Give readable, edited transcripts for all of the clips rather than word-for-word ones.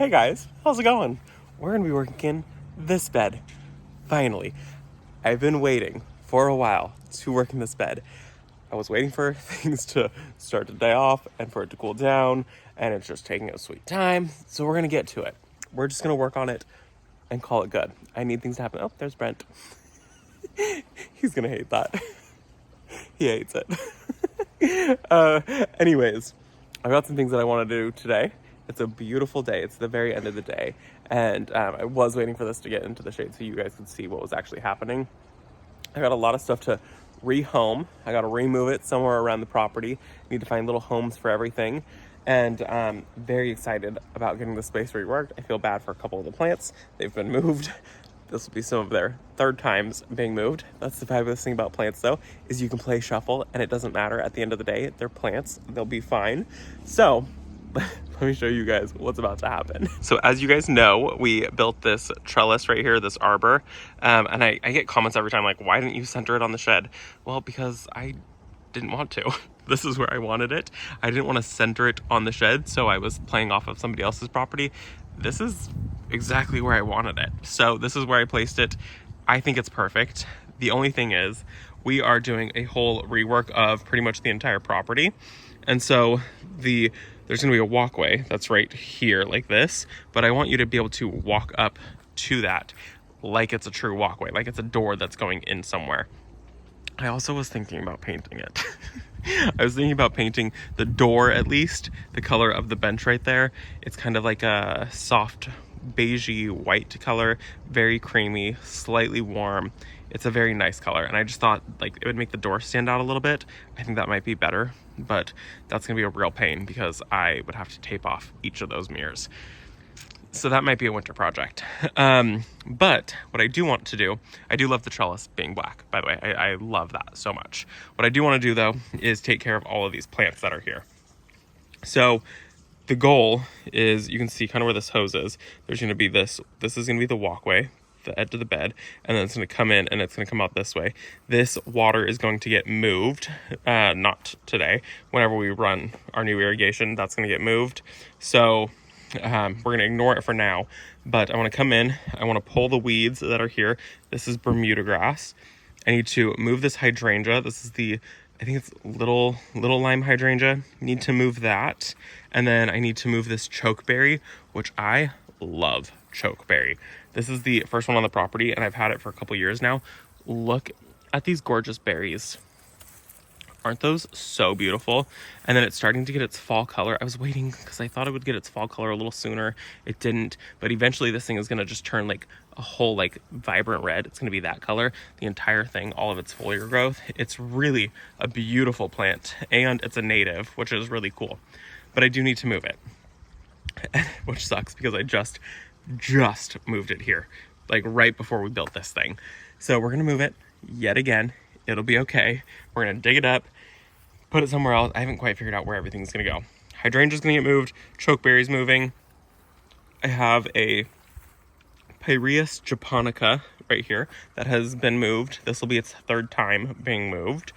Hey guys, how's it going? We're gonna be working this bed. Finally. I've been waiting for a while to work in this bed. I was waiting for things to start to die off and for it to cool down, and it's just taking a sweet time. So we're gonna get to it. We're just gonna work on it and call it good. I need things to happen. Oh, there's Brent. He's gonna hate that. He hates it. Anyways, I've got some things that I want to do today. It's a beautiful day. It's the very end of the day. And I was waiting for this to get into the shade so you guys could see what was actually happening. I got a lot of stuff to rehome. I got to remove it somewhere around the property. Need to find little homes for everything. And I'm very excited about getting the space reworked. I feel bad for a couple of the plants. They've been moved. This will be some of their third times being moved. That's the fabulous thing about plants though, is you can play shuffle and it doesn't matter at the end of the day. They're plants, they'll be fine. So let me show you guys what's about to happen. So as you guys know, we built this trellis right here, this arbor. And I get comments every time like, why didn't you center it on the shed? Well, because I didn't want to. This is where I wanted it. I didn't want to center it on the shed, so I was playing off of somebody else's property. This is exactly where I wanted it. So this is where I placed it. I think it's perfect. The only thing is we are doing a whole rework of pretty much the entire property. And so there's gonna be a walkway that's right here like this, but I want you to be able to walk up to that like it's a true walkway, like it's a door that's going in somewhere. I also was thinking about painting it. I was thinking about painting the door, at least the color of the bench right there. It's kind of like a soft beigey white color, very creamy, slightly warm. It's a very nice color, and I just thought like it would make the door stand out a little bit. I think that might be better, but that's gonna be a real pain because I would have to tape off each of those mirrors. So that might be a winter project. But what I do want to do, I do love the trellis being black, by the way. I love that so much. What I do want to do though is take care of all of these plants that are here. So the goal is, you can see kind of where this hose is. There's going to be this is going to be the walkway, the edge of the bed, and then it's going to come in and it's going to come out this way. This water is going to get moved, not today. Whenever we run our new irrigation, that's going to get moved. So we're going to ignore it for now, but I want to come in. I want to pull the weeds that are here. This is Bermuda grass. I need to move this hydrangea. This is I think it's little lime hydrangea. Need to move that. And then I need to move this choke berry, which I love choke berry. This is the first one on the property and I've had it for a couple years now. Look at these gorgeous berries. Aren't those so beautiful? And then it's starting to get its fall color. I was waiting because I thought it would get its fall color a little sooner. It didn't, but eventually this thing is gonna just turn like a whole like vibrant red. It's gonna be that color, the entire thing, all of its foliar growth. It's really a beautiful plant and it's a native, which is really cool. But I do need to move it, which sucks because I just moved it here, like right before we built this thing. So we're gonna move it yet again. It'll be okay. We're gonna dig it up, put it somewhere else. I haven't quite figured out where everything's gonna go. Hydrangea's gonna get moved. Chokeberry's moving. I have a Pieris japonica right here that has been moved. This will be its third time being moved.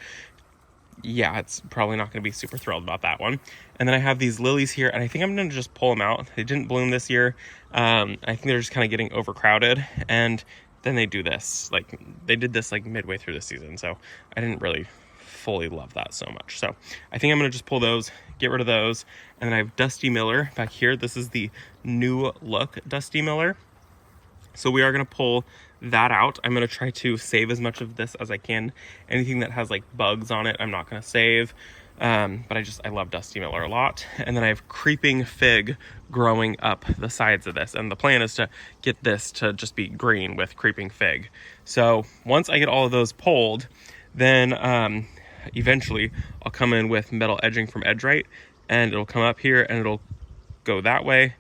Yeah, it's probably not gonna be super thrilled about that one. And then I have these lilies here, and I think I'm gonna just pull them out. They didn't bloom this year. I think they're just kind of getting overcrowded, and then they do this, like they did this like midway through the season, so I didn't really fully love that so much. So I think I'm gonna just pull those, get rid of those. And then I have Dusty Miller back here. This is the new look Dusty Miller. So we are gonna pull that out. I'm gonna try to save as much of this as I can. Anything that has like bugs on it, I'm not gonna save. But I love Dusty Miller a lot. And then I have Creeping Fig growing up the sides of this. And the plan is to get this to just be green with Creeping Fig. So once I get all of those pulled, then eventually I'll come in with metal edging from Edgerite, and it'll come up here and it'll go that way,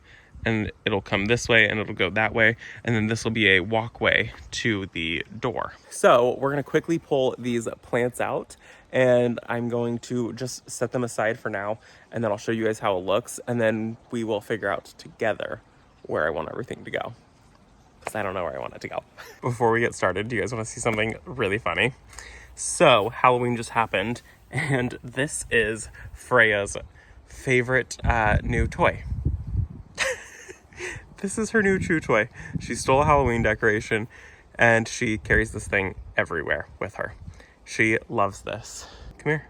and it'll come this way and it'll go that way, and then this will be a walkway to the door. So we're gonna quickly pull these plants out, and I'm going to just set them aside for now, and then I'll show you guys how it looks, and then we will figure out together where I want everything to go, because I don't know where I want it to go. Before we get started, do you guys want to see something really funny? So Halloween just happened, and this is Freya's favorite new toy. this is her new chew toy. She stole a Halloween decoration and she carries this thing everywhere with her. She loves this. Come here.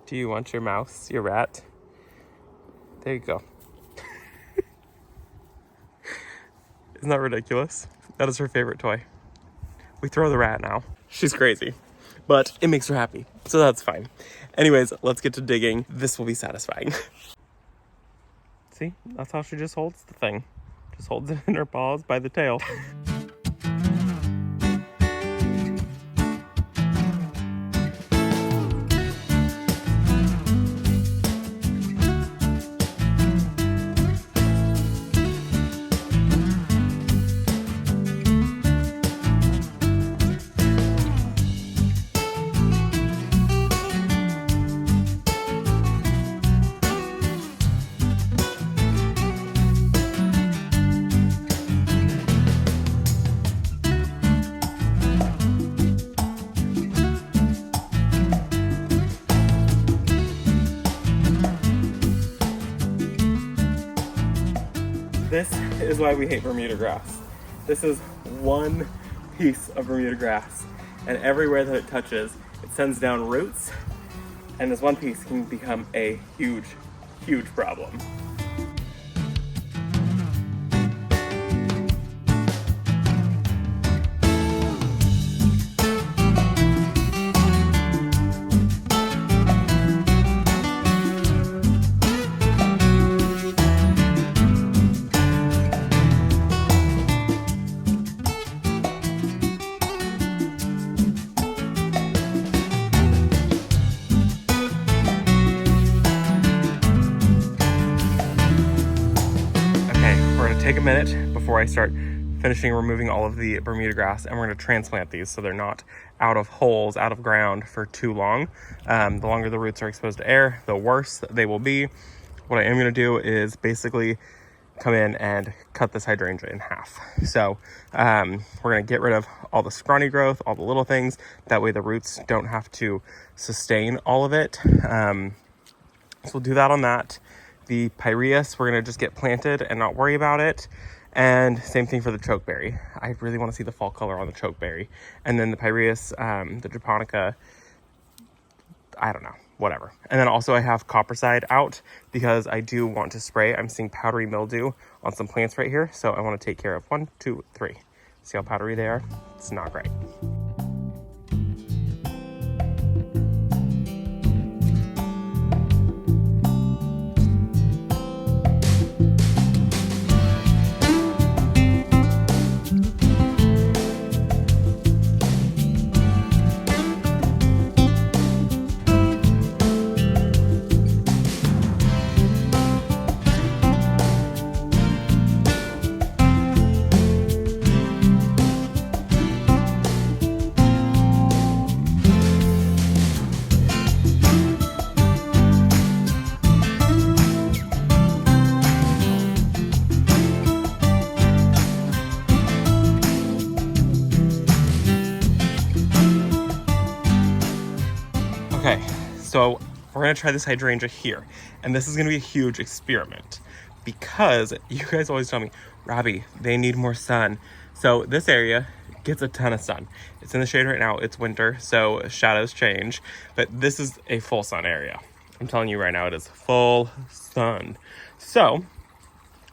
Do you want your mouse, your rat? There you go. Isn't that ridiculous? That is her favorite toy. We throw the rat now. She's crazy, but it makes her happy, so that's fine. Anyways, let's get to digging. This will be satisfying. See, that's how she just holds the thing. Just holds it in her paws by the tail. This is why we hate Bermuda grass. This is one piece of Bermuda grass, and everywhere that it touches, it sends down roots, and this one piece can become a huge, huge problem. Take a minute before I start finishing removing all of the Bermuda grass, and we're going to transplant these so they're not out of holes, out of ground for too long. The longer the roots are exposed to air, the worse they will be. What I am going to do is basically come in and cut this hydrangea in half. So we're going to get rid of all the scrawny growth, all the little things. That way the roots don't have to sustain all of it. So we'll do that on that. The Pieris, we're going to just get planted and not worry about it. And same thing for the choke berry. I really want to see the fall color on the choke berry. And then the Pieris, the japonica, I don't know, whatever. And then also I have Copperside out because I do want to spray. I'm seeing powdery mildew on some plants right here. So I want to take care of 1, 2, 3. See how powdery they are? It's not great. Okay, so we're gonna try this hydrangea here, and this is gonna be a huge experiment because you guys always tell me, Robbie, they need more sun. So this area gets a ton of sun. It's in the shade right now, it's winter, so shadows change, but this is a full sun area. I'm telling you right now, it is full sun. So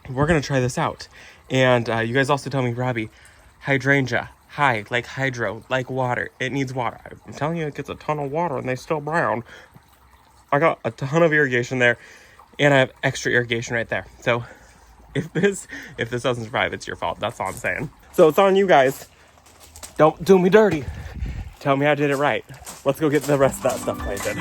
we're gonna try this out. And you guys also tell me, Robbie, hydrangea, like hydro, like water. It needs water. I'm telling you, it gets a ton of water and they still brown. I got a ton of irrigation there, and I have extra irrigation right there. So if this doesn't survive, it's your fault. That's all I'm saying. So it's on you guys. Don't do me dirty. Tell me I did it right. Let's go get the rest of that stuff planted.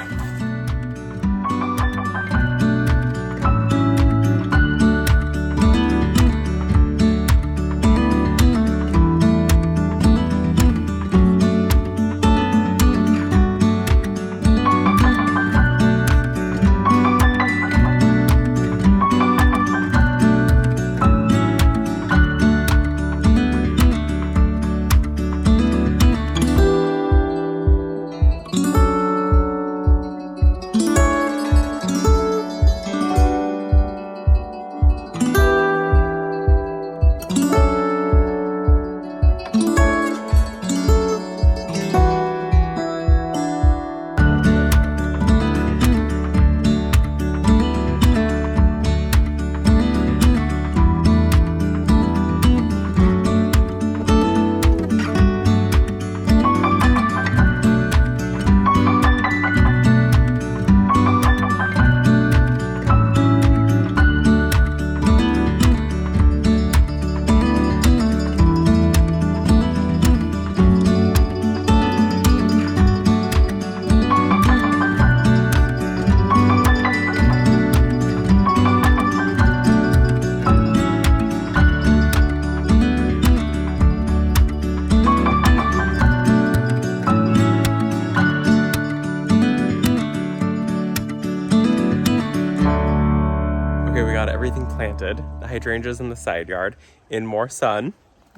everything planted, the hydrangeas in the side yard, in more sun.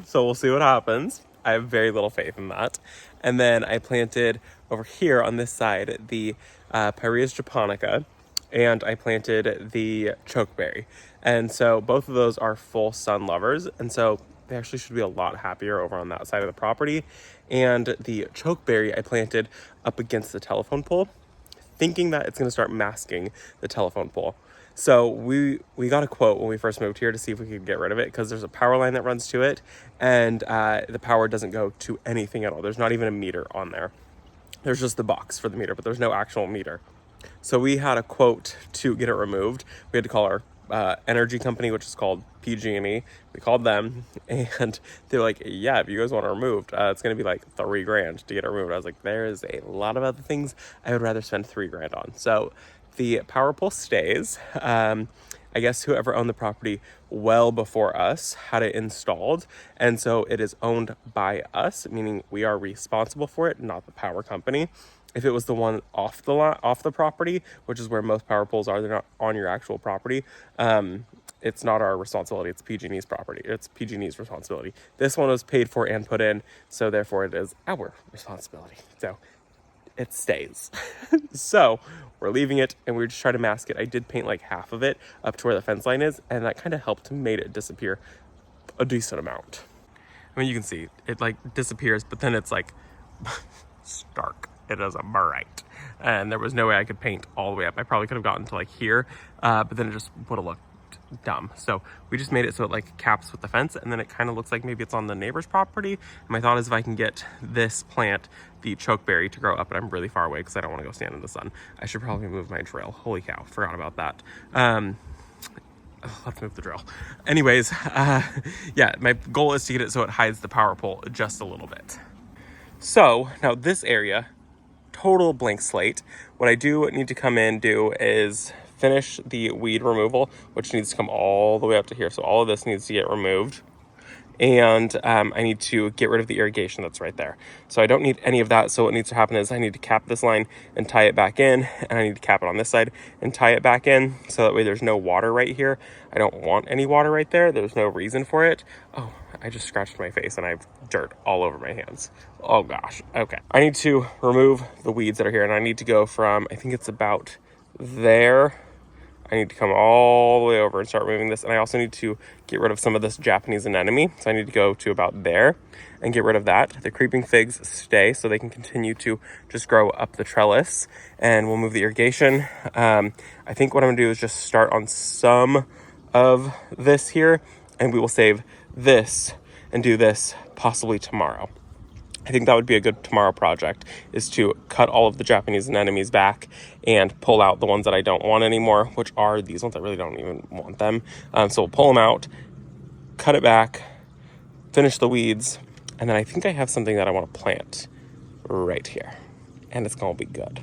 So we'll see what happens. I have very little faith in that. And then I planted over here on this side the Pieris japonica, and I planted the choke berry. And so both of those are full sun lovers, and so they actually should be a lot happier over on that side of the property. And the choke berry I planted up against the telephone pole, thinking that it's going to start masking the telephone pole. So we got a quote when we first moved here to see if we could get rid of it, because there's a power line that runs to it, and the power doesn't go to anything at all. There's not even a meter on there. There's just the box for the meter, but there's no actual meter. So we had a quote to get it removed. We had to call our energy company, which is called PG&E. We called them, and they're like, yeah, if you guys want it removed, it's going to be like $3,000 to get it removed. I was like, there's a lot of other things I would rather spend $3,000 on. So the power pole stays. I guess whoever owned the property well before us had it installed, and so it is owned by us, meaning we are responsible for it, not the power company. If it was the one off the property, which is where most power poles are, they're not on your actual property. It's not our responsibility. It's PG&E's property. It's PG&E's responsibility. This one was paid for and put in, so therefore it is our responsibility. So it stays. So we're leaving it, and we're just trying to mask it. I did paint like half of it up to where the fence line is, and that kind of helped made it disappear a decent amount. I mean, you can see it like disappears, but then it's like stark. It is a bright, and there was no way I could paint all the way up. I probably could have gotten to like here, but then it just would have looked dumb. So we just made it so it like caps with the fence, and then it kind of looks like maybe it's on the neighbor's property. And my thought is if I can get this plant, the chokeberry, to grow up, and I'm really far away because I don't want to go stand in the sun, I should probably move my drill. Holy cow, forgot about that. Let's move the drill. Anyways, yeah, my goal is to get it so it hides the power pole just a little bit. So now this area, total blank slate. What I do need to come in do is finish the weed removal, which needs to come all the way up to here. So all of this needs to get removed. And I need to get rid of the irrigation that's right there. So I don't need any of that. So what needs to happen is I need to cap this line and tie it back in, and I need to cap it on this side and tie it back in, so that way there's no water right here. I don't want any water right there. There's no reason for it. Oh, I just scratched my face and I have dirt all over my hands. Oh gosh. Okay. I need to remove the weeds that are here, and I need to go from, I think it's about there. I need to come all the way over and start removing this. And I also need to get rid of some of this Japanese anemone. So I need to go to about there and get rid of that. The creeping figs stay, so they can continue to just grow up the trellis. And we'll move the irrigation. I think what I'm gonna do is just start on some of this here, and we will save this and do this possibly tomorrow. I think that would be a good tomorrow project, is to cut all of the Japanese anemones back and pull out the ones that I don't want anymore, which are these ones. I really don't even want them. So we'll pull them out, cut it back, finish the weeds, and then I think I have something that I want to plant right here, and it's going to be good.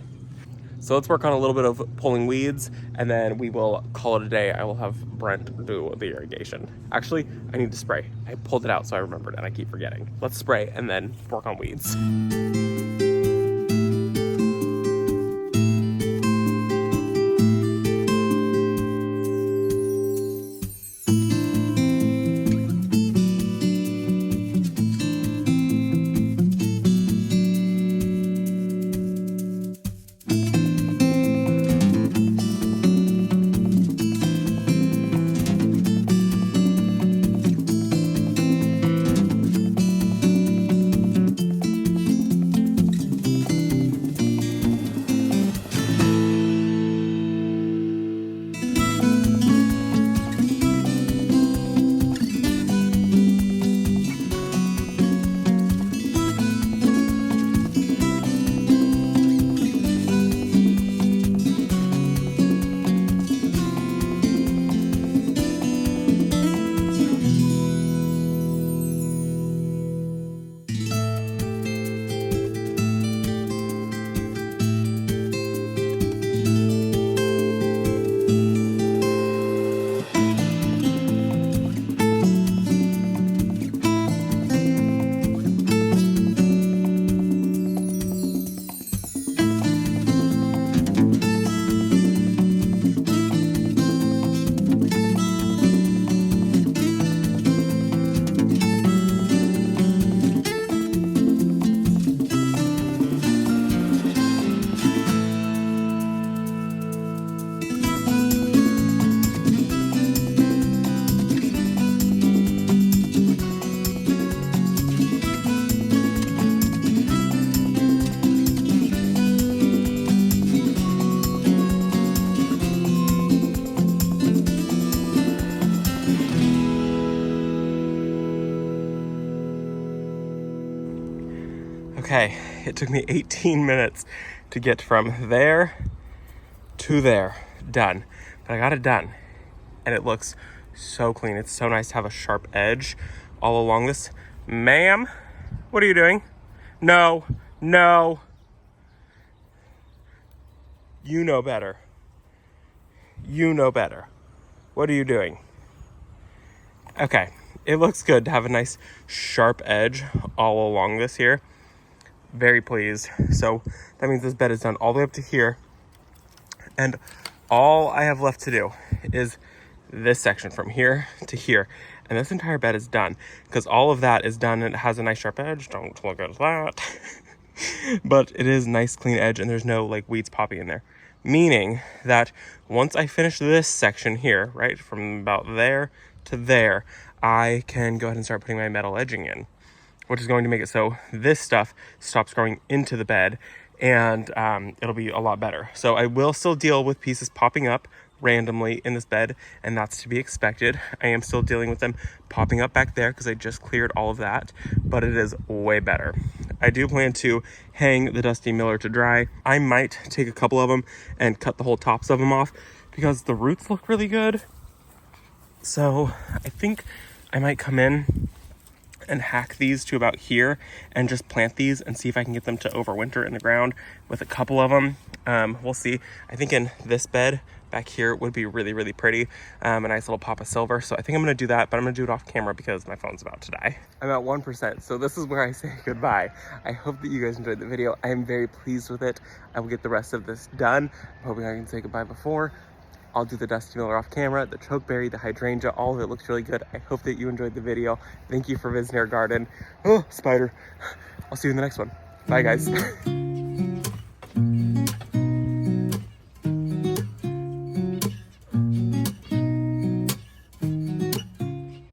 So let's work on a little bit of pulling weeds, and then we will call it a day. I will have Brent do the irrigation. Actually, I need to spray. I pulled it out so I remembered, and I keep forgetting. Let's spray and then work on weeds. Okay, it took me 18 minutes to get from there to there, done. But I got it done, and it looks so clean. It's so nice to have a sharp edge all along this. Ma'am, what are you doing? No, no. You know better. You know better. What are you doing? Okay, it looks good to have a nice sharp edge all along this here. Very pleased. So that means this bed is done all the way up to here. And all I have left to do is this section from here to here. And this entire bed is done because all of that is done and it has a nice sharp edge. Don't look at that. But it is nice clean edge and there's no like weeds popping in there. Meaning that once I finish this section here, right, from about there to there, I can go ahead and start putting my metal edging in, which is going to make it so this stuff stops growing into the bed and it'll be a lot better. So I will still deal with pieces popping up randomly in this bed, and that's to be expected. I am still dealing with them popping up back there because I just cleared all of that, but it is way better. I do plan to hang the Dusty Miller to dry. I might take a couple of them and cut the whole tops of them off because the roots look really good. So I think I might come in and hack these to about here and just plant these and see if I can get them to overwinter in the ground with a couple of them. We'll see. I think in this bed back here would be really, really pretty. A nice little pop of silver. So I think I'm going to do that, but I'm going to do it off camera because my phone's about to die. I'm at 1%. So this is where I say goodbye. I hope that you guys enjoyed the video. I am very pleased with it. I will get the rest of this done. I'm hoping I can say goodbye before. I'll do the Dusty Miller off camera, the choke berry, the hydrangea, all of it looks really good. I hope that you enjoyed the video. Thank you for visiting our garden. Oh, spider. I'll see you in the next one. Bye, guys.